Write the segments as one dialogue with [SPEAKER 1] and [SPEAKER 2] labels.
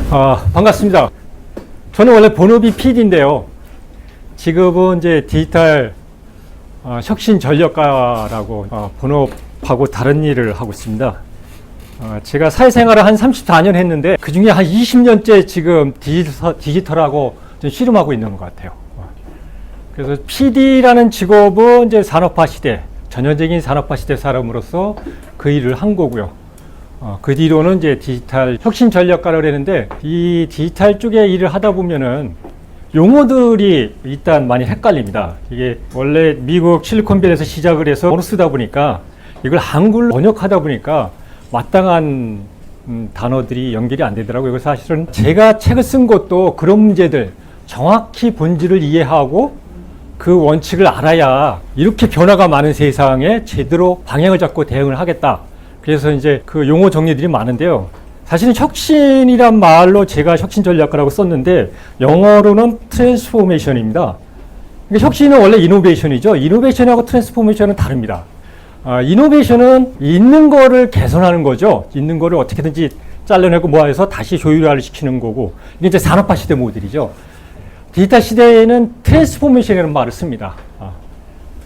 [SPEAKER 1] 반갑습니다. 저는 원래 본업이 PD인데요. 직업은 이제 디지털 혁신 전략가라고 본업하고 다른 일을 하고 있습니다. 제가 사회생활을 한 34년 했는데 그 중에 한 20년째 지금 디지털하고 좀 씨름하고 있는 것 같아요. 그래서 PD라는 직업은 이제 산업화 시대, 전형적인 산업화 시대 사람으로서 그 일을 한 거고요. 그 뒤로는 이제 디지털 혁신 전략가를 했는데 이 디지털 쪽에 일을 하다 보면은 용어들이 일단 많이 헷갈립니다. 이게 원래 미국 실리콘밸리에서 시작을 해서 언어 쓰다 보니까 이걸 한글로 번역하다 보니까 마땅한 단어들이 연결이 안 되더라고요. 그래서 사실은 제가 책을 쓴 것도 그런 문제들 정확히 본질을 이해하고 그 원칙을 알아야 이렇게 변화가 많은 세상에 제대로 방향을 잡고 대응을 하겠다. 그래서 이제 그 용어 정리들이 많은데요. 사실은 혁신이란 말로 제가 혁신 전략가라고 썼는데 영어로는 트랜스포메이션입니다. 그러니까 혁신은 원래 이노베이션이죠. 이노베이션하고 트랜스포메이션은 다릅니다. 이노베이션은 있는 거를 개선하는 거죠. 있는 거를 어떻게든지 잘라내고 모아서 다시 조율화를 시키는 거고 이게 이제 산업화 시대 모델이죠. 디지털 시대에는 트랜스포메이션이라는 말을 씁니다.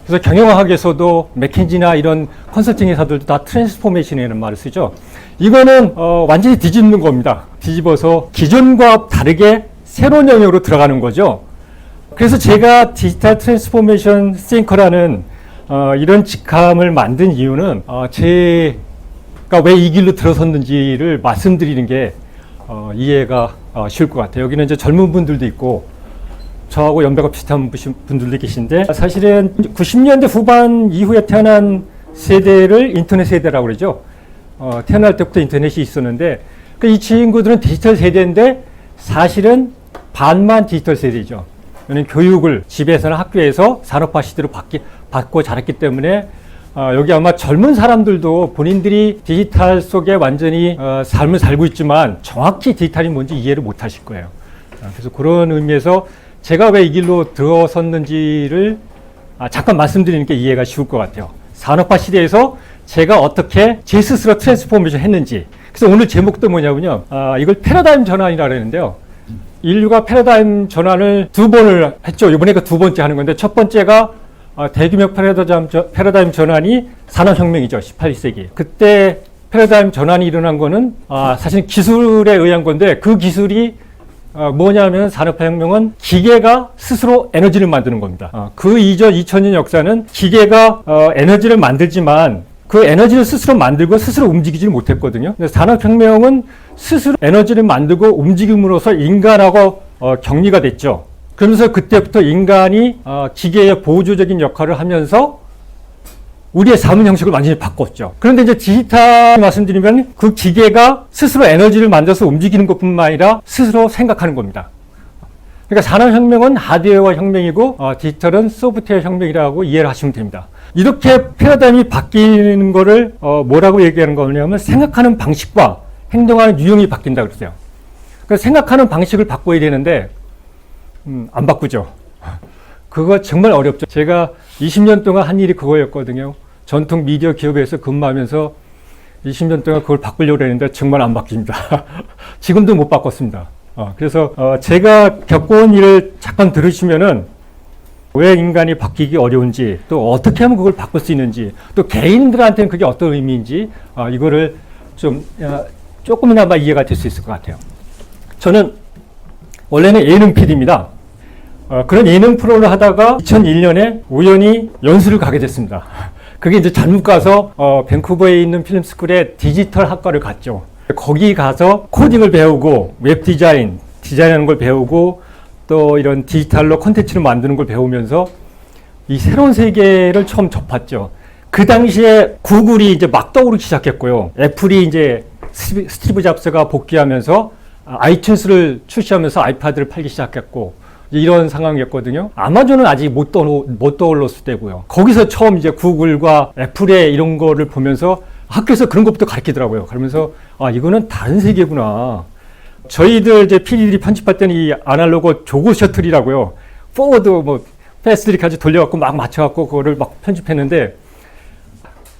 [SPEAKER 1] 그래서 경영학에서도 맥킨지나 이런 컨설팅 회사들도 다 트랜스포메이션이라는 말을 쓰죠. 이거는 완전히 뒤집는 겁니다. 뒤집어서 기존과 다르게 새로운 영역으로 들어가는 거죠. 그래서 제가 디지털 트랜스포메이션 싱커라는 이런 직함을 만든 이유는 제가 왜 이 길로 들어섰는지를 말씀드리는 게 이해가 쉬울 것 같아요. 여기는 이제 젊은 분들도 있고 저하고 연배가 비슷한 분들도 계신데 사실은 90년대 후반 이후에 태어난 세대를 인터넷 세대라고 그러죠. 태어날 때부터 인터넷이 있었는데 이 친구들은 디지털 세대인데 사실은 반만 디지털 세대죠. 왜냐하면 교육을 집에서나 학교에서 산업화 시대로 받고 자랐기 때문에 여기 아마 젊은 사람들도 본인들이 디지털 속에 완전히 삶을 살고 있지만 정확히 디지털이 뭔지 이해를 못 하실 거예요. 그래서 그런 의미에서 제가 왜 이 길로 들어섰는지를 잠깐 말씀드리는 게 이해가 쉬울 것 같아요. 산업화 시대에서 제가 어떻게 제 스스로 트랜스포메이션 했는지. 그래서 오늘 제목도 뭐냐면요. 이걸 패러다임 전환이라고 그러는데요. 인류가 패러다임 전환을 2번을 했죠. 이번에 그 2번째 하는 건데 첫 번째가 대규모 패러다임 전환이 산업혁명이죠. 18세기. 그때 패러다임 전환이 일어난 거는 사실 기술에 의한 건데 그 기술이 뭐냐면 산업혁명은 기계가 스스로 에너지를 만드는 겁니다. 그 이전 2000년 역사는 기계가 에너지를 만들지만 그 에너지를 스스로 만들고 스스로 움직이지를 못했거든요. 산업혁명은 스스로 에너지를 만들고 움직임으로써 인간하고 격리가 됐죠. 그러면서 그때부터 인간이 기계의 보조적인 역할을 하면서 우리의 삶의 형식을 완전히 바꿨죠. 그런데 이제 디지털 말씀드리면 그 기계가 스스로 에너지를 만들어서 움직이는 것뿐만 아니라 스스로 생각하는 겁니다. 그러니까 산업혁명은 하드웨어 혁명이고 디지털은 소프트웨어 혁명이라고 이해를 하시면 됩니다. 이렇게 패러다임이 바뀌는 거를 뭐라고 얘기하는 거냐면 생각하는 방식과 행동하는 유형이 바뀐다 그러세요. 그래서 생각하는 방식을 바꿔야 되는데 안 바꾸죠. 그거 정말 어렵죠. 제가 20년 동안 한 일이 그거였거든요. 전통 미디어 기업에서 근무하면서 20년 동안 그걸 바꾸려고 했는데 정말 안 바뀝니다. 지금도 못 바꿨습니다. 그래서 제가 겪어온 일을 잠깐 들으시면은 왜 인간이 바뀌기 어려운지 또 어떻게 하면 그걸 바꿀 수 있는지 또 개인들한테는 그게 어떤 의미인지 이거를 좀 조금이나마 이해가 될 수 있을 것 같아요. 저는 원래는 예능 PD입니다. 그런 예능 프로를 하다가 2001년에 우연히 연수를 가게 됐습니다. 그게 이제 잘못 가서 밴쿠버에 있는 필름스쿨에 디지털 학과를 갔죠. 거기 가서 코딩을 배우고 웹 디자인하는 걸 배우고 또 이런 디지털로 콘텐츠를 만드는 걸 배우면서 이 새로운 세계를 처음 접했죠. 그 당시에 구글이 이제 막 떠오르기 시작했고요. 애플이 이제 스티브 잡스가 복귀하면서 아이튠스를 출시하면서 아이패드를 팔기 시작했고 이런 상황이었거든요. 아마존은 아직 못 떠올랐을 때고요. 거기서 처음 이제 구글과 애플의 이런 거를 보면서 학교에서 그런 것부터 가르치더라고요. 그러면서 이거는 다른 세계구나. 저희들 이제 PD들이 편집할 때는 이 아날로그 조고 셔틀이라고요. 포워드 패스트리까지 돌려갖고 막 맞춰갖고 그거를 막 편집했는데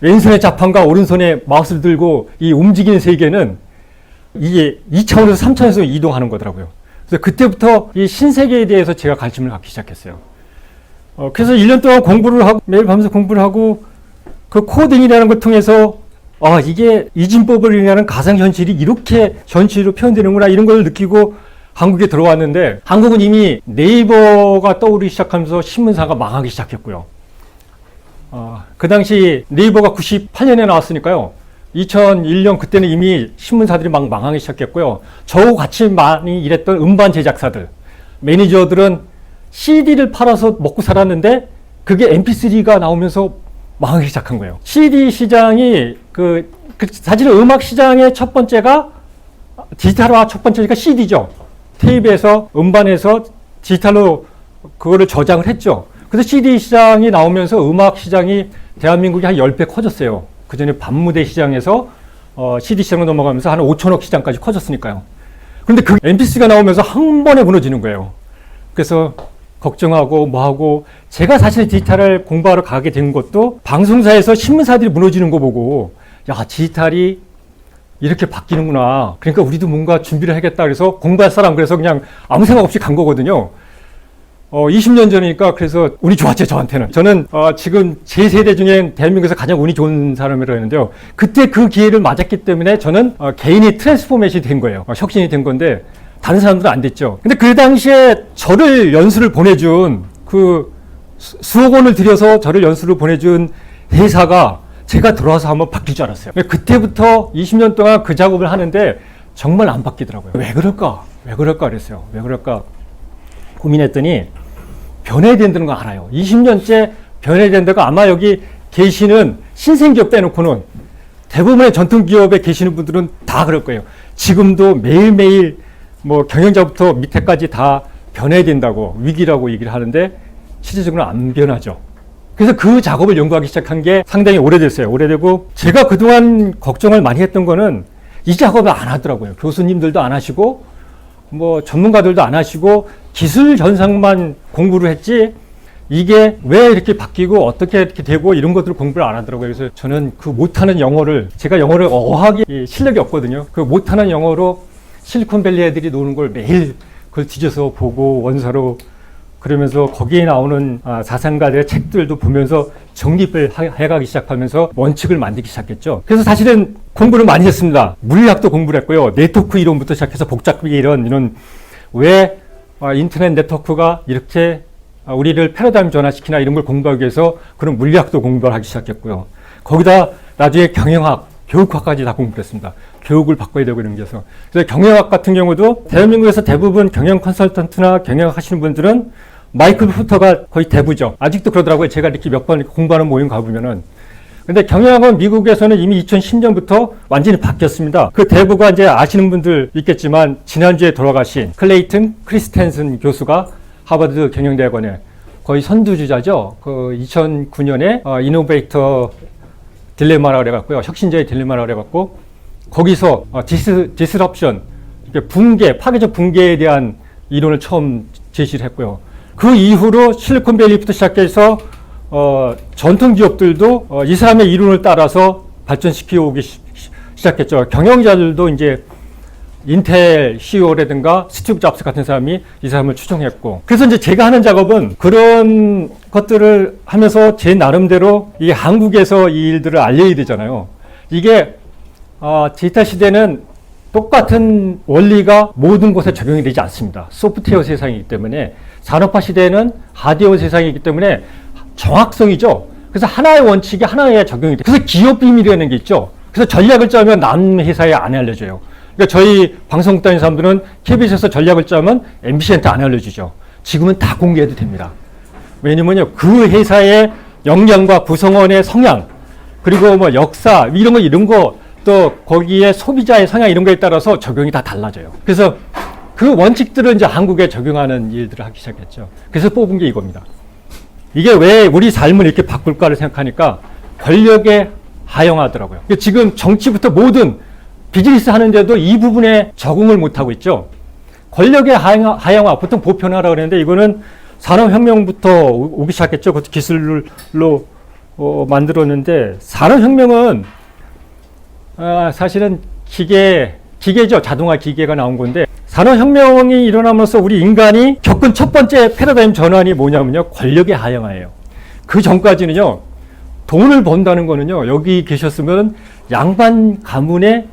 [SPEAKER 1] 왼손에 자판과 오른손에 마우스를 들고 이 움직이는 세계는 이게 2차원에서 3차원에서 이동하는 거더라고요. 그래서 그때부터 이 신세계에 대해서 제가 관심을 갖기 시작했어요. 그래서 1년 동안 공부를 하고, 매일 밤새 공부를 하고, 그 코딩이라는 걸 통해서, 이게 이진법을 의미하는 가상현실이 이렇게 현실로 표현되는구나, 이런 걸 느끼고 한국에 들어왔는데, 한국은 이미 네이버가 떠오르기 시작하면서 신문사가 망하기 시작했고요. 그 당시 네이버가 98년에 나왔으니까요. 2001년 그때는 이미 신문사들이 막 망하기 시작했고요. 저하고 같이 많이 일했던 음반 제작사들, 매니저들은 CD를 팔아서 먹고 살았는데 그게 MP3가 나오면서 망하기 시작한 거예요. CD 시장이 사실은 음악 시장의 첫 번째가 디지털화 첫 번째가 CD죠. 테이프에서 음반에서 디지털로 그거를 저장을 했죠. 그래서 CD 시장이 나오면서 음악 시장이 대한민국이 한 10배 커졌어요. 그 전에 밤무대 시장에서 CD 시장으로 넘어가면서 한 5천억 시장까지 커졌으니까요. 그런데 그 MP3가 나오면서 한 번에 무너지는 거예요. 그래서 걱정하고 뭐하고, 제가 사실 디지털을 공부하러 가게 된 것도 방송사에서 신문사들이 무너지는 거 보고, 야, 디지털이 이렇게 바뀌는구나. 그러니까 우리도 뭔가 준비를 하겠다. 그래서 공부할 사람, 그래서 그냥 아무 생각 없이 간 거거든요. 20년 전이니까 그래서 운이 좋았죠, 저한테는. 저는 지금 제 세대 중에 대한민국에서 가장 운이 좋은 사람이라고 했는데요. 그때 그 기회를 맞았기 때문에 저는 개인이 트랜스포메이션이 된 거예요. 혁신이 된 건데 다른 사람들은 안 됐죠. 근데 그 당시에 저를 연수를 보내준 수억 원을 들여서 저를 연수를 보내준 회사가 제가 들어와서 한번 바뀔 줄 알았어요. 그때부터 20년 동안 그 작업을 하는데 정말 안 바뀌더라고요. 왜 그럴까? 왜 그럴까 그랬어요. 왜 그럴까 고민했더니 변해야 된다는 거 알아요. 20년째 변해야 된다고. 아마 여기 계시는 신생기업 떼놓고는 대부분의 전통기업에 계시는 분들은 다 그럴 거예요. 지금도 매일매일 뭐 경영자부터 밑에까지 다 변해야 된다고, 위기라고 얘기를 하는데 실질적으로 안 변하죠. 그래서 그 작업을 연구하기 시작한 게 상당히 오래됐어요. 오래되고, 제가 그동안 걱정을 많이 했던 거는 이 작업을 안 하더라고요. 교수님들도 안 하시고 뭐 전문가들도 안 하시고 기술 현상만 공부를 했지, 이게 왜 이렇게 바뀌고 어떻게 이렇게 되고 이런 것들을 공부를 안 하더라고요. 그래서 저는 그 못하는 영어를, 제가 영어를 어학이 실력이 없거든요. 그 못하는 영어로 실리콘밸리 애들이 노는 걸 매일 그걸 뒤져서 보고 원서로, 그러면서 거기에 나오는 자산가들의 책들도 보면서 정립을 해가기 시작하면서 원칙을 만들기 시작했죠. 그래서 사실은 공부를 많이 했습니다. 물리학도 공부를 했고요. 네트워크 이론부터 시작해서 복잡하게 이런 왜 인터넷 네트워크가 이렇게 우리를 패러다임 전환시키나 이런 걸 공부하기 위해서 그런 물리학도 공부를 하기 시작했고요. 거기다 나중에 경영학, 교육학까지 다 공부를 했습니다. 교육을 바꿔야 되고 이런 게서. 그래서 경영학 같은 경우도 대한민국에서 대부분 경영 컨설턴트나 경영학 하시는 분들은 마이클 푸터가 거의 대부죠. 아직도 그러더라고요. 제가 이렇게 몇 번 공부하는 모임 가보면은. 근데 경영학은 미국에서는 이미 2010년부터 완전히 바뀌었습니다. 그 대부가 이제 아시는 분들 있겠지만, 지난주에 돌아가신 클레이튼 크리스텐슨 교수가 하버드 경영대학원의 거의 선두주자죠. 그 2009년에 이노베이터 딜레마라고 해갖고요. 혁신자의 딜레마라고 해갖고, 거기서 디스럽션, 붕괴, 파괴적 붕괴에 대한 이론을 처음 제시를 했고요. 그 이후로 실리콘밸리부터 시작해서 전통 기업들도 이 사람의 이론을 따라서 발전시켜 오기 시작했죠. 경영자들도 이제 인텔 CEO라든가 스티브 잡스 같은 사람이 이 사람을 추종했고, 그래서 이제 제가 하는 작업은 그런 것들을 하면서 제 나름대로 이 한국에서 이 일들을 알려야 되잖아요. 이게 디지털 시대는 똑같은 원리가 모든 곳에 적용이 되지 않습니다. 소프트웨어 세상이기 때문에, 산업화 시대는 하드웨어 세상이기 때문에 정확성이죠. 그래서 하나의 원칙이 하나에 적용이 돼요. 그래서 기업 비밀이라는 게 있죠. 그래서 전략을 짜면 남 회사에 안 알려줘요. 그러니까 저희 방송국 다니는 사람들은 KBS에서 전략을 짜면 MBC한테 안 알려주죠. 지금은 다 공개해도 됩니다. 왜냐면요, 그 회사의 역량과 구성원의 성향, 그리고 뭐 역사, 이런 거, 또 거기에 소비자의 성향 이런 거에 따라서 적용이 다 달라져요. 그래서 그 원칙들을 이제 한국에 적용하는 일들을 하기 시작했죠. 그래서 뽑은 게 이겁니다. 이게 왜 우리 삶을 이렇게 바꿀까를 생각하니까 권력에 하용하더라고요. 지금 정치부터 모든 비즈니스 하는데도 이 부분에 적응을 못하고 있죠. 권력의 하용화, 보통 보편화라고 그러는데, 이거는 산업혁명부터 오기 시작했죠. 그것도 기술로 만들었는데, 산업혁명은 사실은 기계죠. 자동화 기계가 나온 건데 산업혁명이 일어남으로써 우리 인간이 겪은 첫 번째 패러다임 전환이 뭐냐면요. 권력의 하향화예요. 그 전까지는요. 돈을 번다는 거는요. 여기 계셨으면 양반 가문의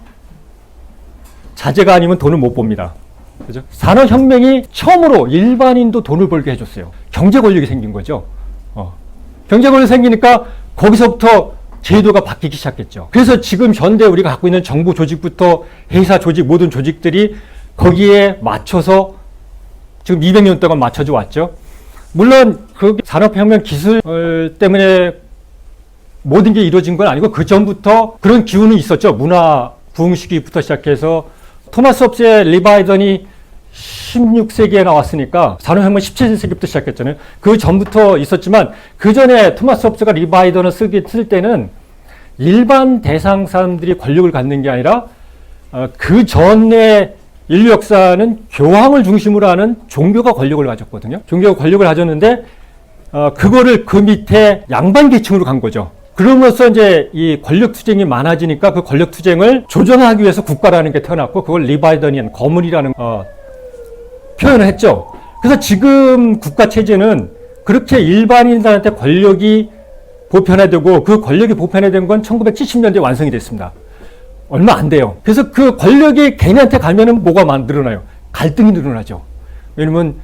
[SPEAKER 1] 자제가 아니면 돈을 못 봅니다. 그죠? 산업혁명이 처음으로 일반인도 돈을 벌게 해줬어요. 경제 권력이 생긴 거죠. 경제 권력이 생기니까 거기서부터 제도가 바뀌기 시작했죠. 그래서 지금 현대 우리가 갖고 있는 정부 조직부터 회사 조직 모든 조직들이 거기에 맞춰서 지금 200년 동안 맞춰져 왔죠. 물론 그 산업혁명 기술 때문에 모든 게 이루어진 건 아니고 그 전부터 그런 기운이 있었죠. 문화 부흥 시기부터 시작해서 토마스 홉스의 리바이던이 16세기에 나왔으니까 산업혁명 17세기부터 시작했잖아요. 그 전부터 있었지만 그 전에 토마스 홉스가 리바이던을 쓸 때는 일반 대상 사람들이 권력을 갖는 게 아니라 그 전에 인류 역사는 교황을 중심으로 하는 종교가 권력을 가졌거든요. 종교가 권력을 가졌는데 그거를 그 밑에 양반 계층으로 간 거죠. 그러면서 이제 이 권력 투쟁이 많아지니까 그 권력 투쟁을 조정하기 위해서 국가라는 게 태어났고 그걸 리바이더니안 거문이라는 표현을 했죠. 그래서 지금 국가 체제는 그렇게 일반인들한테 권력이 보편화되고 그 권력이 보편화된 건 1970년대에 완성이 됐습니다. 얼마 안 돼요. 그래서 그 권력이 개인한테 가면은 뭐가 늘어나요? 갈등이 늘어나죠. 왜냐면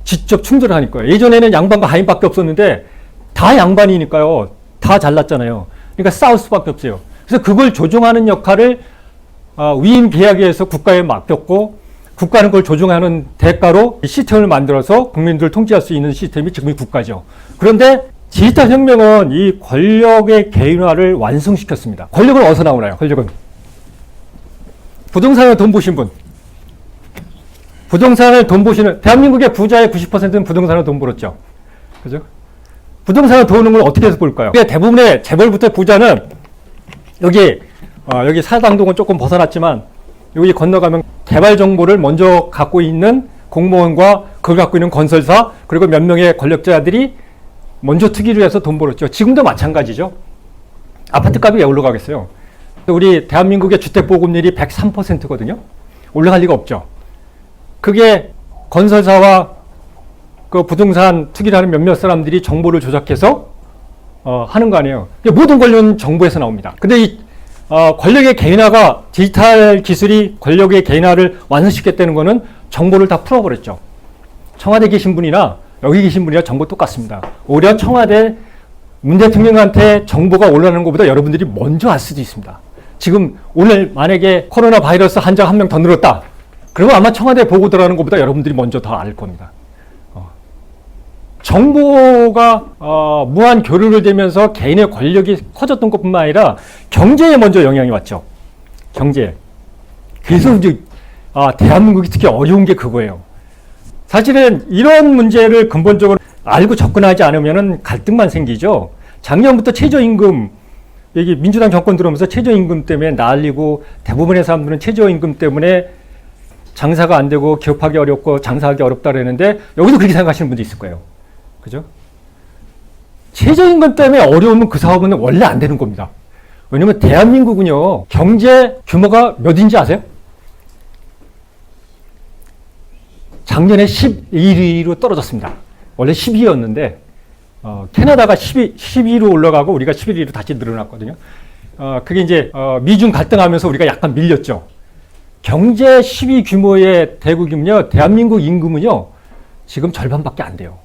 [SPEAKER 1] 지적 충돌을 하니까요. 예전에는 양반과 하인밖에 없었는데 다 양반이니까요. 다 잘났잖아요. 그러니까 싸울 수밖에 없어요. 그래서 그걸 조종하는 역할을 위임 계약에서 국가에 맡겼고 국가는 그걸 조종하는 대가로 시스템을 만들어서 국민들을 통제할 수 있는 시스템이 지금의 국가죠. 그런데 디지털 혁명은 이 권력의 개인화를 완성시켰습니다. 권력은 어디서 나오나요? 권력은 부동산을 돈 보신 분, 부동산을 돈 보시는 대한민국의 부자의 90%는 부동산을 돈 벌었죠. 그죠? 부동산을 도는 걸 어떻게 해서 볼까요? 대부분의 재벌부터 부자는 여기 사당동은 조금 벗어났지만 여기 건너가면 개발 정보를 먼저 갖고 있는 공무원과 그걸 갖고 있는 건설사 그리고 몇 명의 권력자들이 먼저 투기를 해서 돈 벌었죠. 지금도 마찬가지죠. 아파트값이 왜 올라가겠어요? 우리 대한민국의 주택보급률이 103%거든요. 올라갈 리가 없죠. 그게 건설사와 그 부동산 투기를 하는 몇몇 사람들이 정보를 조작해서 하는 거 아니에요. 모든 권력은 정부에서 나옵니다. 근데 이 권력의 개인화가 디지털 기술이 권력의 개인화를 완성시켰다는 거는 정보를 다 풀어버렸죠. 청와대 계신 분이나 여기 계신 분이나 정보 똑같습니다. 오히려 청와대 문 대통령한테 정보가 올라오는 것보다 여러분들이 먼저 알 수도 있습니다. 지금 오늘 만약에 코로나 바이러스 환자 한 명 더 늘었다. 그러면 아마 청와대 보고 들어가는 것보다 여러분들이 먼저 더 알 겁니다. 정보가 무한 교류를 되면서 개인의 권력이 커졌던 것뿐만 아니라 경제에 먼저 영향이 왔죠. 경제. 그래서 이제 대한민국이 특히 어려운 게 그거예요. 사실은 이런 문제를 근본적으로 알고 접근하지 않으면 갈등만 생기죠. 작년부터 최저임금, 여기 민주당 정권 들어오면서 최저임금 때문에 난리고 대부분의 사람들은 최저임금 때문에 장사가 안 되고 기업하기 어렵고 장사하기 어렵다 그러는데 여기도 그렇게 생각하시는 분도 있을 거예요. 그죠? 최저임금 때문에 어려우면 그 사업은 원래 안 되는 겁니다. 왜냐면 대한민국은요, 경제 규모가 몇인지 아세요? 작년에 11위로 떨어졌습니다. 원래 12위였는데, 캐나다가 12위로 올라가고 우리가 11위로 다시 늘어났거든요. 그게 이제, 미중 갈등하면서 우리가 약간 밀렸죠. 경제 10위 규모의 대국이면요, 대한민국 임금은요, 지금 절반밖에 안 돼요.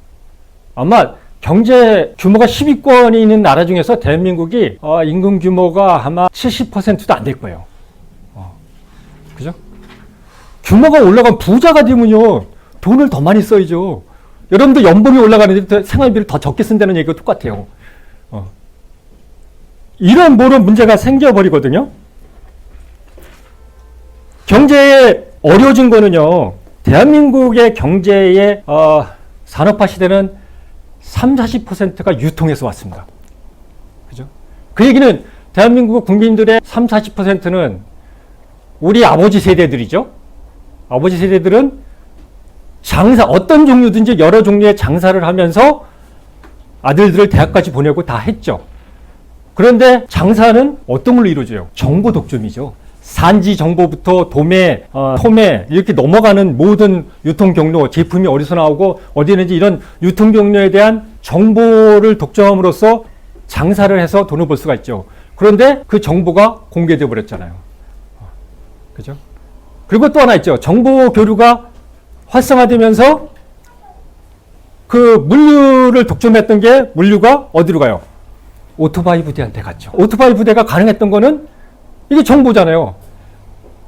[SPEAKER 1] 아마 경제 규모가 10위권이 있는 나라 중에서 대한민국이 임금 규모가 아마 70%도 안 될 거예요. 그죠? 규모가 올라가면 부자가 되면요, 돈을 더 많이 써야죠. 여러분도 연봉이 올라가는데 생활비를 더 적게 쓴다는 얘기가 똑같아요. 이런 모든 문제가 생겨버리거든요. 경제에 어려워진 거는요, 대한민국의 경제의 산업화 시대는 30-40%가 유통에서 왔습니다. 그죠? 그 얘기는 대한민국 국민들의 30-40%는 우리 아버지 세대들이죠. 아버지 세대들은 장사, 어떤 종류든지 여러 종류의 장사를 하면서 아들들을 대학까지 보내고 다 했죠. 그런데 장사는 어떤 걸로 이루어져요? 정보 독점이죠. 산지 정보부터 도매, 소매 이렇게 넘어가는 모든 유통 경로, 제품이 어디서 나오고 어디 있는지 이런 유통 경로에 대한 정보를 독점함으로써 장사를 해서 돈을 벌 수가 있죠. 그런데 그 정보가 공개되어 버렸잖아요. 그죠? 그리고 또 하나 있죠. 정보 교류가 활성화되면서 그 물류를 독점했던 게 물류가 어디로 가요? 오토바이 부대한테 갔죠. 오토바이 부대가 가능했던 거는 이게 정보잖아요.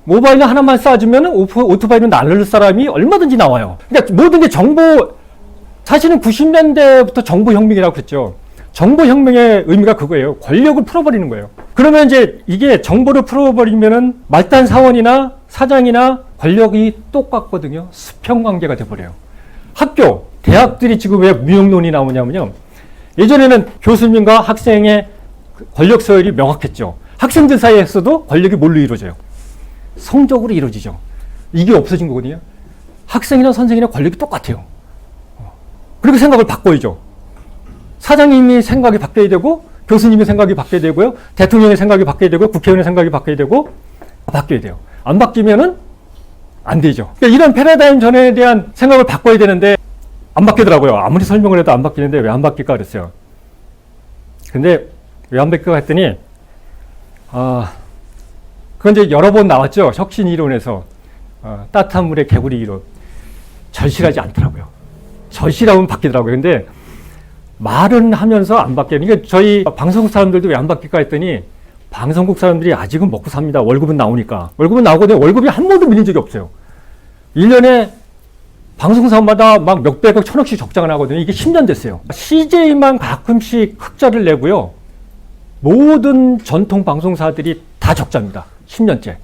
[SPEAKER 1] 모바일 하나만 쏴주면 오토바이는 날릴 사람이 얼마든지 나와요. 그러니까 모든 게 정보, 사실은 90년대부터 정보혁명이라고 그랬죠. 정보혁명의 의미가 그거예요. 권력을 풀어버리는 거예요. 그러면 이제 이게 정보를 풀어버리면은 말단 사원이나 사장이나 권력이 똑같거든요. 수평관계가 돼버려요. 학교, 대학들이 지금 왜 무형론이 나오냐면요. 예전에는 교수님과 학생의 권력 서열이 명확했죠. 학생들 사이에서도 권력이 뭘로 이루어져요? 성적으로 이루어지죠. 이게 없어진 거거든요. 학생이나 선생이나 권력이 똑같아요. 그리고 생각을 바꿔야죠. 사장님이 생각이 바뀌어야 되고, 교수님의 생각이 바뀌어야 되고요, 대통령의 생각이 바뀌어야 되고, 국회의원의 생각이 바뀌어야 되고, 바뀌어야 돼요. 안 바뀌면은 안 되죠. 그러니까 이런 패러다임 전환에 대한 생각을 바꿔야 되는데 안 바뀌더라고요. 아무리 설명을 해도 안 바뀌는데 왜 안 바뀔까 그랬어요. 근데 왜 안 바뀔까 했더니 그건 이제 여러 번 나왔죠. 혁신 이론에서 따뜻한 물에 개구리 이론. 절실하지 않더라고요. 절실하면 바뀌더라고요. 근데 말은 하면서 안 바뀌어요. 그러니까 저희 방송국 사람들도 왜 안 바뀔까 했더니 방송국 사람들이 아직은 먹고 삽니다. 월급은 나오니까. 월급은 나오거든요. 월급이 한 번도 밀린 적이 없어요. 1년에 방송사마다 막 몇백억, 천억씩 적장을 하거든요. 이게 10년 됐어요. CJ만 가끔씩 흑자를 내고요. 모든 전통 방송사들이 다 적자입니다. 10년째.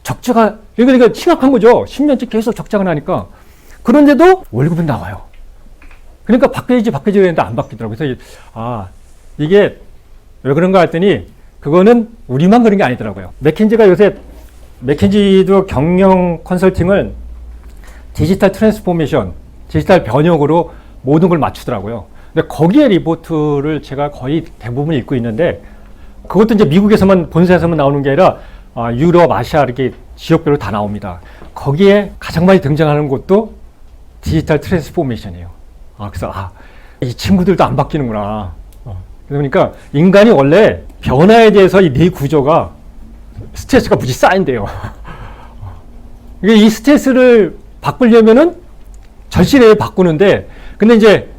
[SPEAKER 1] 적자가, 그러니까 심각한 거죠. 10년째 계속 적장을 하니까. 그런데도 월급은 나와요. 그러니까 바뀌어야지 했는데 안 바뀌더라고요. 그래서, 이게 왜 그런가 했더니, 그거는 우리만 그런 게 아니더라고요. 맥킨지도 경영 컨설팅을 디지털 트랜스포메이션, 디지털 변혁으로 모든 걸 맞추더라고요. 근데 거기에 리포트를 제가 거의 대부분 읽고 있는데, 그것도 이제 미국에서만, 본사에서만 나오는 게 아니라, 유럽, 아시아 이렇게 지역별로 다 나옵니다. 거기에 가장 많이 등장하는 것도 디지털 트랜스포메이션이에요. 그래서, 이 친구들도 안 바뀌는구나. 그러니까 인간이 원래 변화에 대해서 이 뇌 구조가 스트레스가 무지 쌓인대요. 이 스트레스를 바꾸려면은 절실하게 바꾸는데, 근데 이제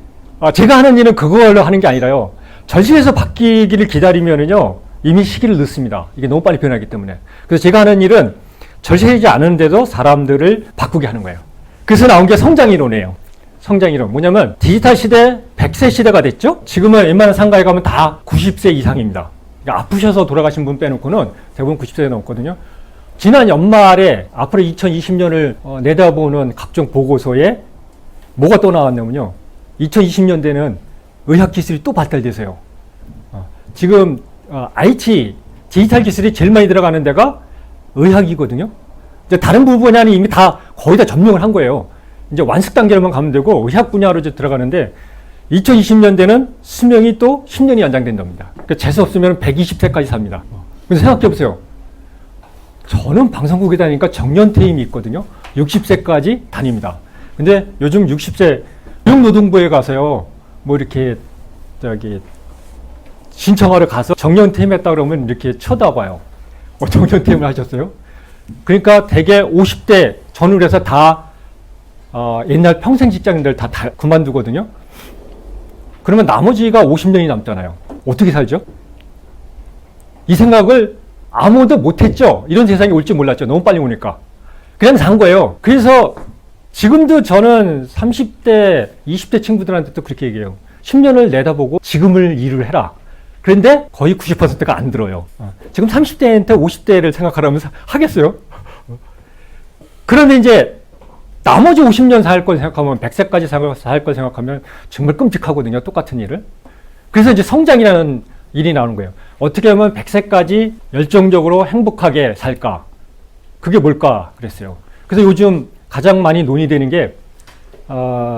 [SPEAKER 1] 제가 하는 일은 그걸로 하는 게 아니라요. 절실해서 바뀌기를 기다리면은요, 이미 시기를 늦습니다. 이게 너무 빨리 변하기 때문에. 그래서 제가 하는 일은 절실하지 않은데도 사람들을 바꾸게 하는 거예요. 그래서 나온 게 성장이론이에요. 성장이론. 뭐냐면 디지털 시대 100세 시대가 됐죠? 지금은 웬만한 상가에 가면 다 90세 이상입니다. 그러니까 아프셔서 돌아가신 분 빼놓고는 대부분 90세가 넘거든요. 지난 연말에 앞으로 2020년을 내다보는 각종 보고서에 뭐가 또 나왔냐면요. 2020년대는 의학기술이 또 발달돼서요. 지금 IT, 디지털 기술이 제일 많이 들어가는 데가 의학이거든요. 이제 다른 부분에는 이미 거의 다 점령을 한 거예요. 이제 완숙 단계로만 가면 되고 의학 분야로 이제 들어가는데 2020년대는 수명이 또 10년이 연장된답니다. 그러니까 재수 없으면 120세까지 삽니다. 그래서 생각해 보세요. 저는 방송국에 다니니까 정년퇴임이 있거든요. 60세까지 다닙니다. 근데 요즘 60세 고용노동부에 가서요, 뭐 이렇게 신청하러 가서 정년퇴임했다 그러면 이렇게 쳐다봐요. 정년퇴임을 하셨어요? 그러니까 대개 50대 전후로 해서 다 옛날 평생 직장인들 다 그만두거든요. 그러면 나머지가 50년이 남잖아요. 어떻게 살죠? 이 생각을 아무도 못했죠. 이런 세상이 올지 몰랐죠. 너무 빨리 오니까. 그냥 산 거예요. 그래서 지금도 저는 30대, 20대 친구들한테도 그렇게 얘기해요. 10년을 내다보고 지금을 일을 해라. 그런데 거의 90%가 안 들어요. 지금 30대한테 50대를 생각하라면 하겠어요? 그런데 이제 나머지 50년 살 걸 생각하면 100세까지 살 걸 생각하면 정말 끔찍하거든요. 똑같은 일을. 그래서 이제 성장이라는 일이 나오는 거예요. 어떻게 하면 100세까지 열정적으로 행복하게 살까? 그게 뭘까? 그랬어요. 그래서 요즘 가장 많이 논의되는 게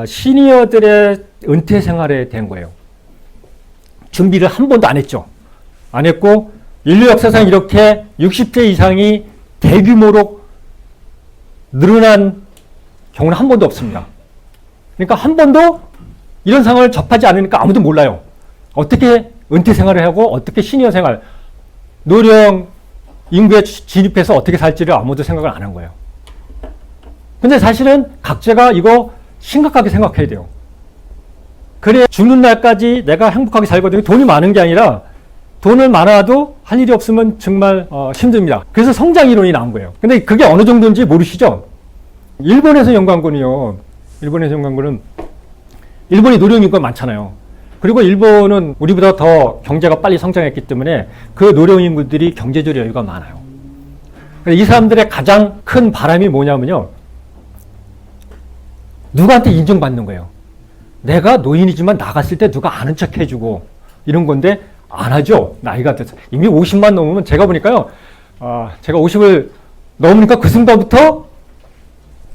[SPEAKER 1] 시니어들의 은퇴 생활에 대한 거예요. 준비를 한 번도 안 했죠. 안 했고 인류 역사상 이렇게 60세 이상이 대규모로 늘어난 경우는 한 번도 없습니다. 그러니까 한 번도 이런 상황을 접하지 않으니까 아무도 몰라요. 어떻게 은퇴 생활을 하고 어떻게 시니어 생활, 노령 인구에 진입해서 어떻게 살지를 아무도 생각을 안 한 거예요. 근데 사실은 각자가 이거 심각하게 생각해야 돼요. 그래 죽는 날까지 내가 행복하게 살거든요. 돈이 많은 게 아니라 돈을 많아도 할 일이 없으면 정말 힘듭니다. 그래서 성장 이론이 나온 거예요. 근데 그게 어느 정도인지 모르시죠? 일본에서 연구한 거는요. 일본이 노령 인구가 많잖아요. 그리고 일본은 우리보다 더 경제가 빨리 성장했기 때문에 그 노령 인구들이 경제적 여유가 많아요. 이 사람들의 가장 큰 바람이 뭐냐면요. 누구한테 인정받는 거예요. 내가 노인이지만 나갔을 때 누가 아는 척 해주고 이런 건데 안 하죠. 나이가 돼서. 이미 50만 넘으면 제가 보니까요. 제가 50을 넘으니까 그 순간부터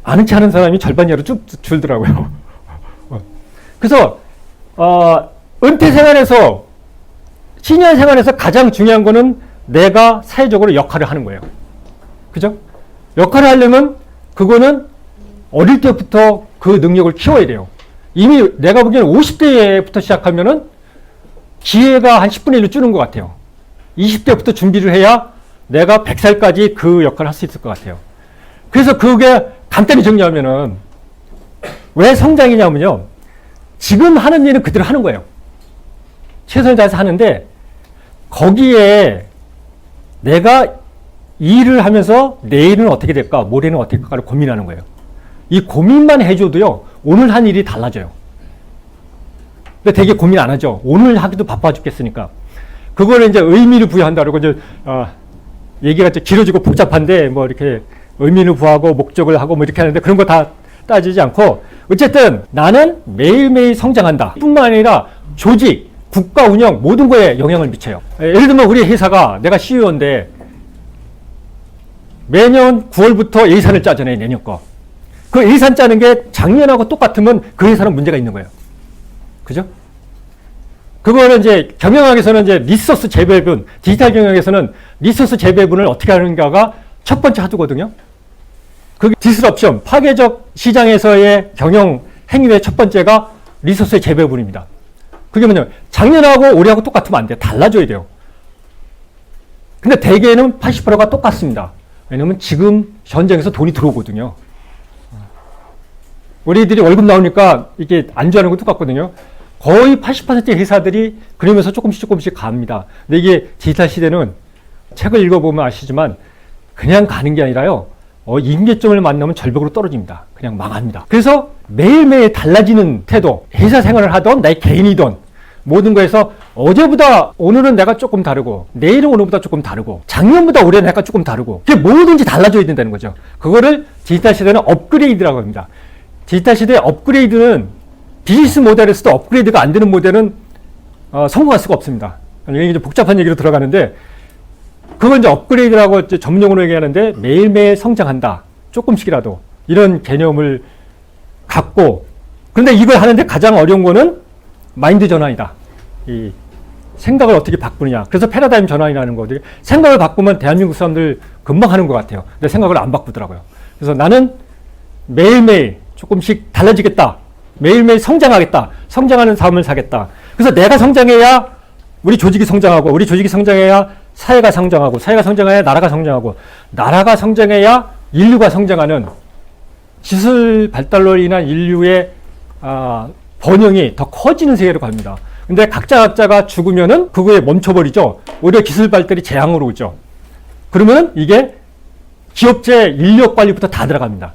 [SPEAKER 1] 아는 체 하는 사람이 절반 이하로 쭉 줄더라고요. 그래서 은퇴 생활에서 시니어 생활에서 가장 중요한 거는 내가 사회적으로 역할을 하는 거예요. 그죠? 역할을 하려면 그거는 어릴 때부터 그 능력을 키워야 돼요. 이미 내가 보기에는 50대부터 시작하면은 기회가 한 10분의 1로 줄는 것 같아요. 20대부터 준비를 해야 내가 100살까지 그 역할을 할 수 있을 것 같아요. 그래서 그게 간단히 정리하면은 왜 성장이냐면요. 지금 하는 일은 그대로 하는 거예요. 최선을 다해서 하는데 거기에 내가 이 일을 하면서 내일은 어떻게 될까, 모레는 어떻게 될까를 고민하는 거예요. 이 고민만 해줘도요, 오늘 한 일이 달라져요. 근데 되게 고민 안 하죠. 오늘 하기도 바빠 죽겠으니까. 그거를 이제 의미를 부여한다고 이제, 얘기가 좀 길어지고 복잡한데, 뭐 이렇게 의미를 부여하고 목적을 하고 뭐 이렇게 하는데 그런 거 다 따지지 않고, 어쨌든 나는 매일매일 성장한다. 뿐만 아니라 조직, 국가 운영, 모든 거에 영향을 미쳐요. 예를 들면 우리 회사가 내가 CEO인데 매년 9월부터 예산을 짜잖아요, 내년 거. 그 예산 짜는 게 작년하고 똑같으면 그 회사는 문제가 있는 거예요. 그죠? 그거는 이제 경영학에서는 이제 리소스 재배분, 디지털 경영에서는 리소스 재배분을 어떻게 하는가가 첫 번째 하도거든요. 그게 디스럽션, 파괴적 시장에서의 경영 행위의 첫 번째가 리소스의 재배분입니다. 그게 뭐냐면 작년하고 올해하고 똑같으면 안 돼요. 달라져야 돼요. 근데 대개는 80%가 똑같습니다. 왜냐면 지금 현장에서 돈이 들어오거든요. 우리들이 월급 나오니까 이게 안주하는 건 똑같거든요. 거의 80%의 회사들이 그러면서 조금씩 갑니다. 근데 이게 디지털 시대는 책을 읽어보면 아시지만 그냥 가는 게 아니라요. 임계점을 만나면 절벽으로 떨어집니다. 그냥 망합니다. 그래서 매일매일 달라지는 태도, 회사 생활을 하던 나의 개인이던 모든 거에서 어제보다 오늘은 내가 조금 다르고 내일은 오늘보다 조금 다르고 작년보다 올해는 약간 조금 다르고 그게 뭐든지 달라져야 된다는 거죠. 그거를 디지털 시대는 업그레이드라고 합니다. 디지털 시대의 업그레이드는 비즈니스 모델에서도 업그레이드가 안 되는 모델은 성공할 수가 없습니다. 이게 이제 복잡한 얘기로 들어가는데 그건 이제 업그레이드라고 이제 전문용어로 얘기하는데 매일매일 성장한다. 조금씩이라도 이런 개념을 갖고 그런데 이걸 하는데 가장 어려운 거는 마인드 전환이다. 이 생각을 어떻게 바꾸느냐. 그래서 패러다임 전환이라는 거거든요. 생각을 바꾸면 대한민국 사람들 금방 하는 것 같아요. 근데 생각을 안 바꾸더라고요. 그래서 나는 매일매일 조금씩 달라지겠다. 매일매일 성장하겠다. 성장하는 삶을 사겠다. 그래서 내가 성장해야 우리 조직이 성장하고 우리 조직이 성장해야 사회가 성장하고 사회가 성장해야 나라가 성장하고 나라가 성장해야 인류가 성장하는 기술 발달로 인한 인류의 번영이 더 커지는 세계로 갑니다. 근데 각자가 죽으면은 그거에 멈춰버리죠. 오히려 기술 발달이 재앙으로 오죠. 그러면은 이게 기업체 인력 관리부터 다 들어갑니다.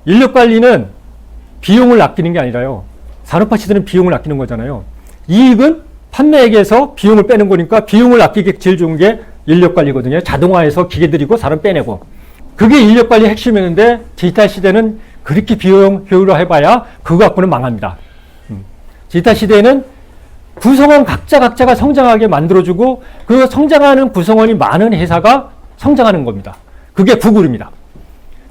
[SPEAKER 1] 인력 관리는 비용을 아끼는 게 아니라요. 산업화 시대는 비용을 아끼는 거잖아요. 이익은 판매액에서 비용을 빼는 거니까 비용을 아끼기 제일 좋은 게 인력 관리거든요. 자동화해서 기계들이고 사람 빼내고. 그게 인력 관리 핵심이었는데 디지털 시대는 그렇게 비용 효율화 해봐야 그거 갖고는 망합니다. 디지털 시대에는 구성원 각자가 성장하게 만들어주고 그 성장하는 구성원이 많은 회사가 성장하는 겁니다. 그게 구글입니다.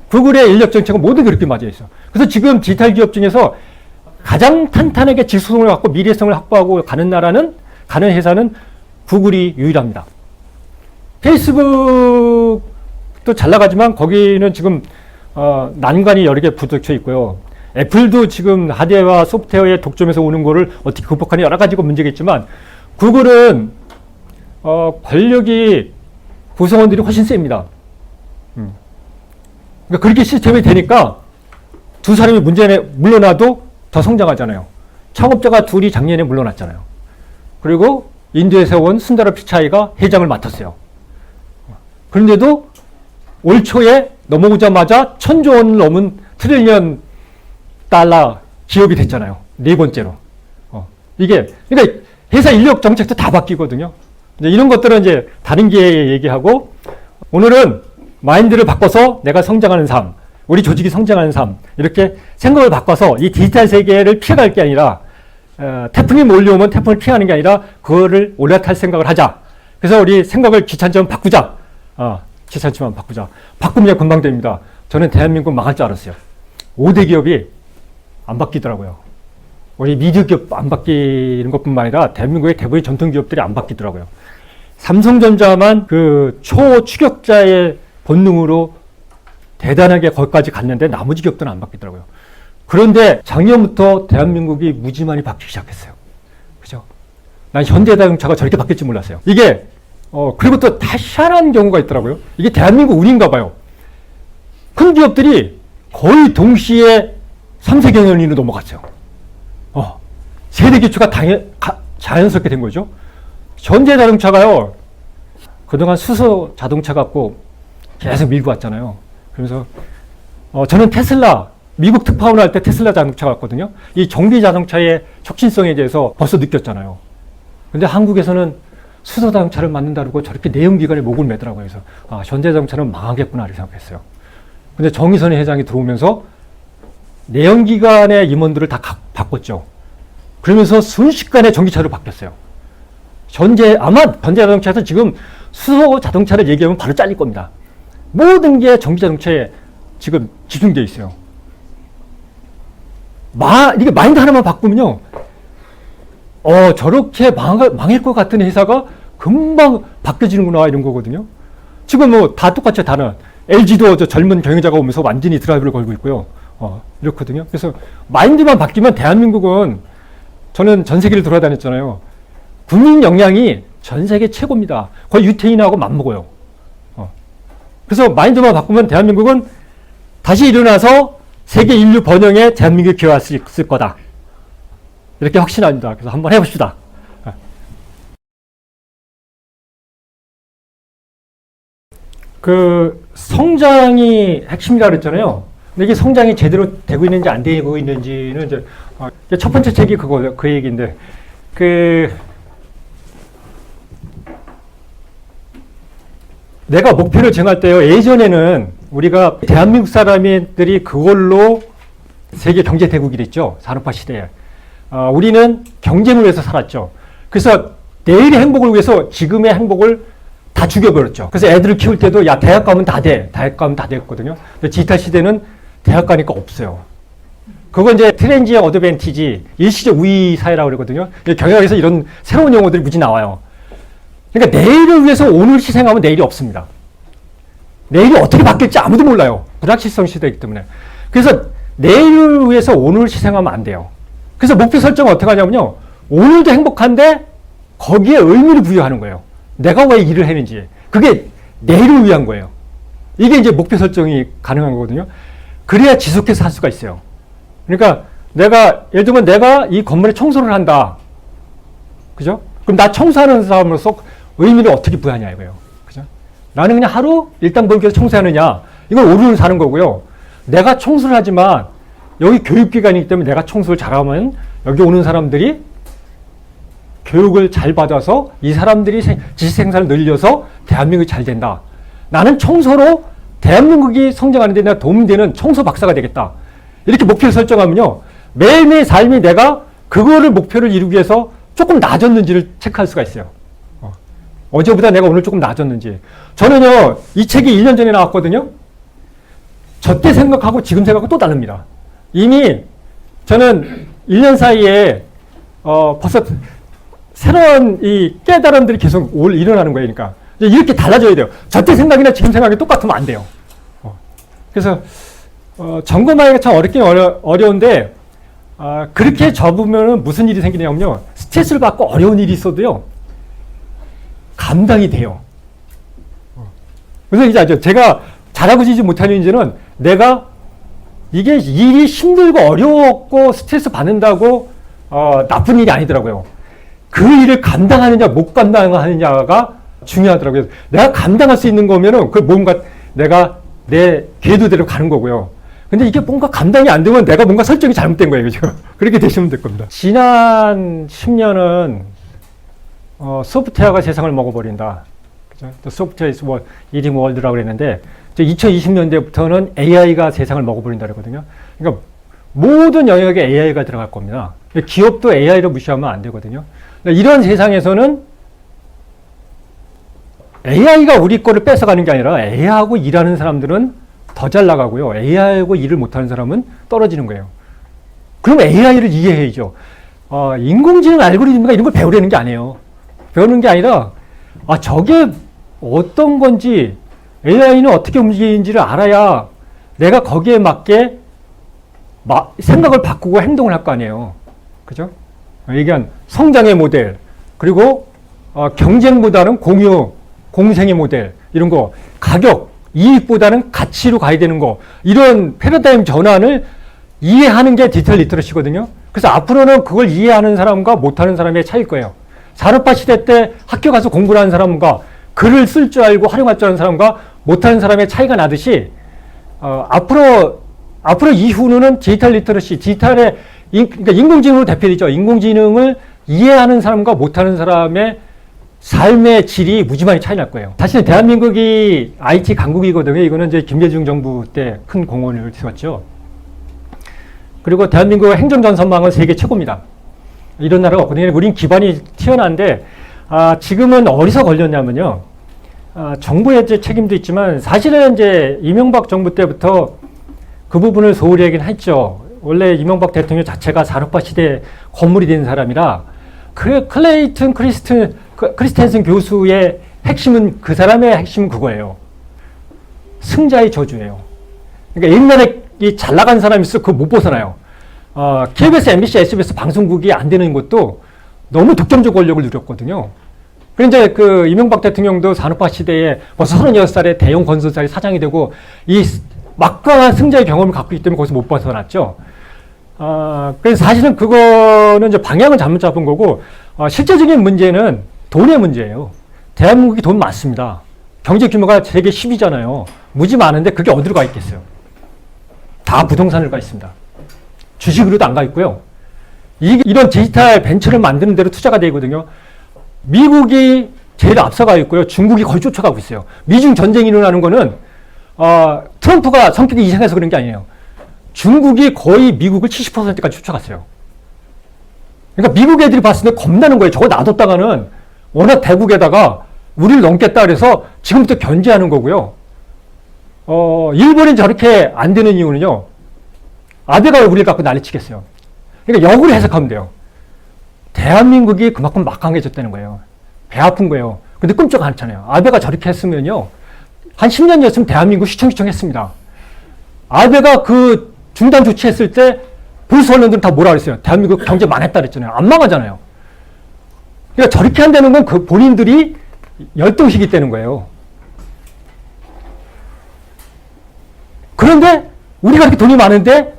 [SPEAKER 1] 구글의 인력 정책은 모두 그렇게 맞아 있어. 그래서 지금 디지털 기업 중에서 가장 탄탄하게 지수성을 갖고 미래성을 확보하고 가는 회사는 구글이 유일합니다. 페이스북도 잘 나가지만 거기는 지금 난관이 여러 개 부딪혀 있고요. 애플도 지금 하드웨어와 소프트웨어의 독점에서 오는 거를 어떻게 극복하는 여러 가지가 문제가 있지만 구글은 권력이 구성원들이 훨씬 셉니다. 그러니까 그렇게 시스템이 되니까 두 사람이 물러나도 더 성장하잖아요. 창업자가 둘이 작년에 물러났잖아요. 그리고 인도에서 온 순다라 피차이가 회장을 맡았어요. 그런데도 올 초에 넘어오자마자 1,000조 원을 넘은 트릴리언 달러 기업이 됐잖아요. 네 번째로. 그러니까 회사 인력 정책도 다 바뀌거든요. 이제 이런 것들은 이제 다른 기회에 얘기하고 오늘은 마인드를 바꿔서 내가 성장하는 삶, 우리 조직이 성장하는 삶 이렇게 생각을 바꿔서 이 디지털 세계를 피해갈 게 아니라 태풍이 몰려오면 태풍을 피하는 게 아니라 그거를 올라탈 생각을 하자. 그래서 우리 생각을 귀찮지만 바꾸자. 귀찮지만 바꾸자. 바꾸면 금방 됩니다. 저는 대한민국 망할 줄 알았어요. 5대 기업이 안 바뀌더라고요. 우리 미디어 기업 안 바뀌는 것뿐만 아니라 대한민국의 대부분의 전통 기업들이 안 바뀌더라고요. 삼성전자만 그 초추격자의 본능으로 대단하게 거기까지 갔는데 나머지 기업들은 안 바뀌더라고요. 그런데 작년부터 대한민국이 무지만이 바뀌기 시작했어요. 그죠? 난 현대자동차가 저렇게 바뀔 줄 몰랐어요. 이게 그리고 또 다 희한한 경우가 있더라고요. 이게 대한민국 운인가 봐요. 큰 기업들이 거의 동시에 3세 경영으로 넘어갔어요. 세대 기초가 자연스럽게 된 거죠. 현대자동차가요, 그동안 수소 자동차 갖고 계속 밀고 왔잖아요. 그래서 저는 테슬라, 미국 특파원을 할 때 테슬라 자동차 갔거든요. 이 전기 자동차의 혁신성에 대해서 벌써 느꼈잖아요. 근데 한국에서는 수소 자동차를 만든다고 저렇게 내연기관에 목을 매더라고요. 그래서 현대자동차는 망하겠구나 이렇게 생각했어요. 근데 정의선 회장이 들어오면서 내연기관의 임원들을 다 바꿨죠. 그러면서 순식간에 전기차로 바뀌었어요. 아마 현대자동차에서 지금 수소 자동차를 얘기하면 바로 잘릴 겁니다. 모든 게 전기자동차에 지금 집중되어 있어요. 이게 마인드 하나만 바꾸면요. 저렇게 망할 것 같은 회사가 금방 바뀌어지는구나 이런 거거든요. 지금 뭐 다 똑같죠. 다는 LG도 저 젊은 경영자가 오면서 완전히 드라이브를 걸고 있고요. 이렇거든요. 그래서 마인드만 바뀌면 대한민국은 저는 전 세계를 돌아다녔잖아요. 국민 역량이 전 세계 최고입니다. 거의 유태인하고 맞먹어요. 그래서 마인드만 바꾸면 대한민국은 다시 일어나서 세계 인류 번영에 대한민국이 기여할 수 있을 거다. 이렇게 확신합니다. 그래서 한번 해봅시다. 그 성장이 핵심이라고 그랬잖아요. 근데 이게 성장이 제대로 되고 있는지 안 되고 있는지는 이제 첫 번째 책이 그 얘기인데 내가 목표를 정할 때요. 예전에는 우리가 대한민국 사람들이 그걸로 세계 경제 대국이 됐죠. 산업화 시대에. 우리는 경쟁을 위해서 살았죠. 그래서 내일의 행복을 위해서 지금의 행복을 다 죽여버렸죠. 그래서 애들을 키울 때도 대학 가면 다 돼. 대학 가면 다 됐거든요. 근데 디지털 시대는 대학 가니까 없어요. 그거 이제 트랜지션 어드밴티지, 일시적 우위 사회라고 그러거든요. 경영학에서 이런 새로운 용어들이 무지 나와요. 그러니까 내일을 위해서 오늘 희생하면 내일이 없습니다. 내일이 어떻게 바뀔지 아무도 몰라요. 불확실성 시대이기 때문에. 그래서 내일을 위해서 오늘 희생하면 안 돼요. 그래서 목표 설정을 어떻게 하냐면요. 오늘도 행복한데 거기에 의미를 부여하는 거예요. 내가 왜 일을 했는지. 그게 내일을 위한 거예요. 이게 이제 목표 설정이 가능한 거거든요. 그래야 지속해서 할 수가 있어요. 그러니까 예를 들면 내가 이 건물에 청소를 한다. 그죠? 그럼 나 청소하는 사람으로서 의미를 어떻게 부여하냐 이거예요. 그죠? 나는 그냥 하루 일당 벌기 위해서 청소하느냐. 이건 오류를 사는 거고요. 내가 청소를 하지만 여기 교육기관이기 때문에 내가 청소를 잘하면 여기 오는 사람들이 교육을 잘 받아서 이 사람들이 지식 생산을 늘려서 대한민국이 잘 된다. 나는 청소로 대한민국이 성장하는 데 내가 도움이 되는 청소 박사가 되겠다. 이렇게 목표를 설정하면요. 매일매일 삶이 내가 그거를 목표를 이루기 위해서 조금 나아졌는지를 체크할 수가 있어요. 어제보다 내가 오늘 조금 나아졌는지. 저는요. 이 책이 1년 전에 나왔거든요. 저 때 생각하고 지금 생각하고 또 다릅니다. 이미 저는 1년 사이에 벌써 새로운 이 깨달음들이 계속 일어나는 거예요. 그러니까 이렇게 달라져야 돼요. 저때 생각이나 지금 생각이 똑같으면 안 돼요. 그래서 점검하기가 참 어려운데 그렇게 접으면 무슨 일이 생기냐면요. 스트레스를 받고 어려운 일이 있어도요. 감당이 돼요. 그래서 이제 제가 잘하고 지지 못하는 이유는 내가 이게 일이 힘들고 어려웠고 스트레스 받는다고 나쁜 일이 아니더라고요. 그 일을 감당하느냐 못 감당하느냐가 중요하더라고요. 내가 감당할 수 있는 거면은 그 뭔가 내가 내 궤도대로 가는 거고요. 근데 이게 뭔가 감당이 안 되면 내가 뭔가 설정이 잘못된 거예요. 그죠? 그렇게 되시면 될 겁니다. 지난 10년은 소프트웨어가 세상을 먹어버린다. 그죠? 소프트웨어 is eating world라고 그랬는데 2020년대부터는 AI가 세상을 먹어버린다 그러거든요. 그러니까 모든 영역에 AI가 들어갈 겁니다. 기업도 AI를 무시하면 안 되거든요. 그러니까 이런 세상에서는 AI가 우리 거를 뺏어가는 게 아니라 AI하고 일하는 사람들은 더 잘 나가고요. AI하고 일을 못하는 사람은 떨어지는 거예요. 그럼 AI를 이해해야죠. 인공지능 알고리즘과 이런 걸 배우려는 게 아니에요. 배우는 게 아니라 저게 어떤 건지 AI는 어떻게 움직이는지를 알아야 내가 거기에 맞게 생각을 바꾸고 행동을 할 거 아니에요. 그죠? 얘기한 성장의 모델, 그리고 경쟁보다는 공유, 공생의 모델, 이런 거, 가격, 이익보다는 가치로 가야 되는 거, 이런 패러다임 전환을 이해하는 게 디지털 리터러시거든요. 그래서 앞으로는 그걸 이해하는 사람과 못하는 사람의 차이일 거예요. 산업화 시대 때 학교 가서 공부를 하는 사람과 글을 쓸 줄 알고 활용할 줄 아는 사람과 못하는 사람의 차이가 나듯이 앞으로 이후는 디지털 리터러시, 그러니까 인공지능으로 대표되죠. 인공지능을 이해하는 사람과 못하는 사람의 삶의 질이 무지만이 차이 날 거예요. 사실 대한민국이 IT 강국이거든요. 이거는 이제 김대중 정부 때 큰 공헌을 세웠죠. 그리고 대한민국의 행정전선망은 세계 최고입니다. 이런 나라가 없거든요. 우린 기반이 튀어나온데 지금은 어디서 걸렸냐면요. 정부의 이제 책임도 있지만 사실은 이제 이명박 정부 때부터 그 부분을 소홀히 하긴 했죠. 원래 이명박 대통령 자체가 산업화 시대에 건물이 된 사람이라 클레이튼 크리스텐슨 교수의 핵심은 그 사람의 핵심은 그거예요. 승자의 저주예요. 그러니까 옛날에 이 잘 나간 사람이 있어 그거 못 벗어나요. KBS, MBC, SBS 방송국이 안 되는 것도 너무 독점적 권력을 누렸거든요. 그런데 이제 그 이명박 대통령도 산업화 시대에 벌써 36살에 대형 건설사의 사장이 되고 이 막강한 승자의 경험을 갖고 있기 때문에 거기서 못 벗어났죠. 그래서 사실은 그거는 이제 방향을 잘못 잡은 거고, 실제적인 문제는 돈의 문제예요. 대한민국이 돈 많습니다. 경제 규모가 세계 10위잖아요. 무지 많은데 그게 어디로 가 있겠어요? 다 부동산으로 가 있습니다. 주식으로도 안 가 있고요. 이런 디지털 벤처를 만드는 데로 투자가 되거든요. 미국이 제일 앞서가 있고요. 중국이 거의 쫓아가고 있어요. 미중 전쟁이 일어나는 거는 트럼프가 성격이 이상해서 그런 게 아니에요. 중국이 거의 미국을 70%까지 쫓아갔어요. 그러니까 미국 애들이 봤을 때 겁나는 거예요. 저거 놔뒀다가는 워낙 대국에다가 우리를 넘겠다 그래서 지금부터 견제하는 거고요. 일본이 저렇게 안 되는 이유는요. 아베가 우리를 갖고 난리치겠어요. 그러니까 역으로 해석하면 돼요. 대한민국이 그만큼 막강해졌다는 거예요. 배 아픈 거예요. 근데 끔찍 않잖아요. 아베가 저렇게 했으면요. 한 10년 전이었으면 대한민국 휘청휘청 했습니다. 아베가 그 중단 조치했을 때 보수 언론들은 다 뭐라 그랬어요? 대한민국 경제 망했다 그랬잖아요. 안 망하잖아요. 그러니까 저렇게 한다는 건 그 본인들이 열등시기 때는 거예요. 그런데 우리가 이렇게 돈이 많은데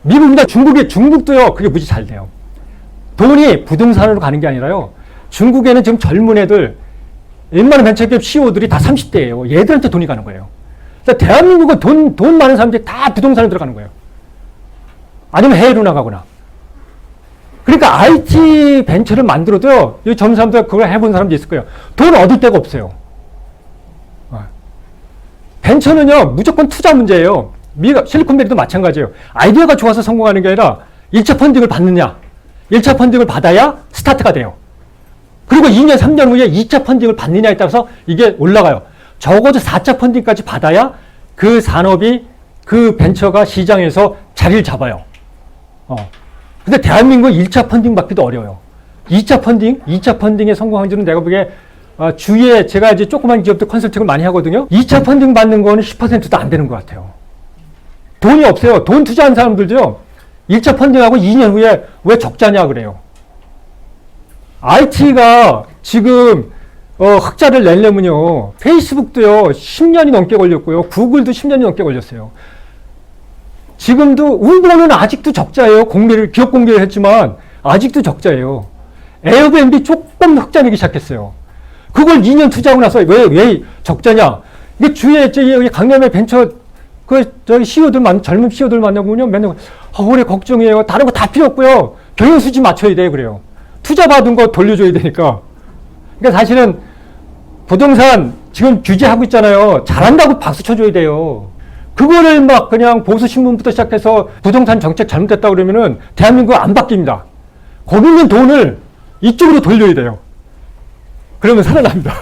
[SPEAKER 1] 미국이나 중국도요. 그게 무지 잘 돼요. 돈이 부동산으로 가는 게 아니라요. 중국에는 지금 젊은 애들 웬만한 벤처기업 CEO들이 다 30대예요. 얘들한테 돈이 가는 거예요. 그러니까 대한민국은 돈 많은 사람들이 다 부동산으로 들어가는 거예요. 아니면 해외로 나가거나. 그러니까 IT 벤처를 만들어도요. 이 젊은 사람들 그걸 해본 사람도 있을 거예요. 돈 얻을 데가 없어요. 벤처는요. 무조건 투자 문제예요. 실리콘밸리도 마찬가지예요. 아이디어가 좋아서 성공하는 게 아니라 1차 펀딩을 받느냐. 1차 펀딩을 받아야 스타트가 돼요. 그리고 2년, 3년 후에 2차 펀딩을 받느냐에 따라서 이게 올라가요. 적어도 4차 펀딩까지 받아야 그 산업이, 그 벤처가 시장에서 자리를 잡아요. 근데 대한민국 1차 펀딩 받기도 어려워요. 2차 펀딩에 성공한 지는 내가 보기에 주위에 제가 이제 조그만 기업들 컨설팅을 많이 하거든요. 2차 펀딩 받는 거는 10%도 안 되는 것 같아요. 돈이 없어요. 돈 투자한 사람들도요. 1차 펀딩하고 2년 후에 왜 적자냐 그래요. IT가 지금 흑자를 내려면요. 페이스북도요. 10년이 넘게 걸렸고요. 구글도 10년이 넘게 걸렸어요. 지금도 우버는 아직도 적자예요. 기업 공개를 했지만 아직도 적자예요. 에어비앤비 조금 흑자 내기 시작했어요. 그걸 2년 투자하고 나서 왜 적자냐? 이게 주위에 여기 강남의 벤처 CEO들 젊은 CEO들 만나보면 맨날 올해 걱정이에요. 다른 거 다 필요 없고요. 경영수지 맞춰야 돼 그래요. 투자 받은 거 돌려줘야 되니까. 그러니까 사실은 부동산 지금 규제하고 있잖아요. 잘한다고 박수 쳐줘야 돼요. 그거를 막 그냥 보수 신문부터 시작해서 부동산 정책 잘못됐다 그러면은 대한민국 안 바뀝니다. 거기 있는 돈을 이쪽으로 돌려야 돼요. 그러면 살아납니다.